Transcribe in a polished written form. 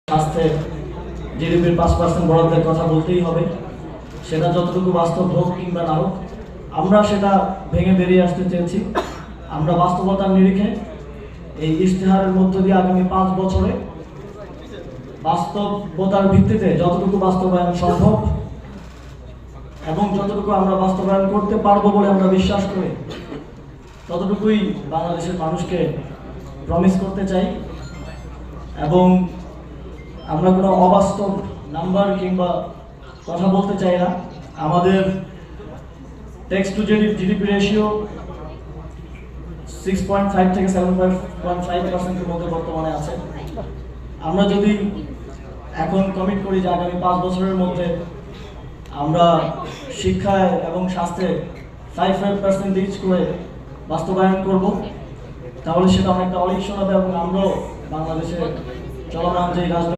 স্বাস্থ্যে জিডিপির 5% বরাদ্দের কথা বলতেই হবে। সেটা যতটুকু বাস্তব হোক কিংবা না হোক, আমরা সেটা ভেঙে বেরিয়ে আসতে চেয়েছি। আমরা বাস্তবতার নিরিখে এই ইশতেহারের মধ্য দিয়ে আগামী 5 বছরে বাস্তবতার ভিত্তিতে যতটুকু বাস্তবায়ন সম্ভব এবং যতটুকু আমরা বাস্তবায়ন করতে পারবো বলে আমরা বিশ্বাস করি, ততটুকুই বাংলাদেশের মানুষকে প্রমিস করতে চাই। এবং আমরা কোনো অবাস্তব নাম্বার কিংবা কথা বলতে চাই না। আমাদের ট্যাক্স টু জিডিপি রেশিও 6.5 থেকে 7.5% মধ্যে বর্তমানে আছে। আমরা যদি এখন কমিট করি যে আগামী 5 বছরের মধ্যে আমরা শিক্ষায় এবং স্বাস্থ্যে 5% রিচ করে বাস্তবায়ন করব, তাহলে সেটা অনেকটা অলিক শোনাবে এবং আমরাও বাংলাদেশের চলমান যে রাজনৈতিক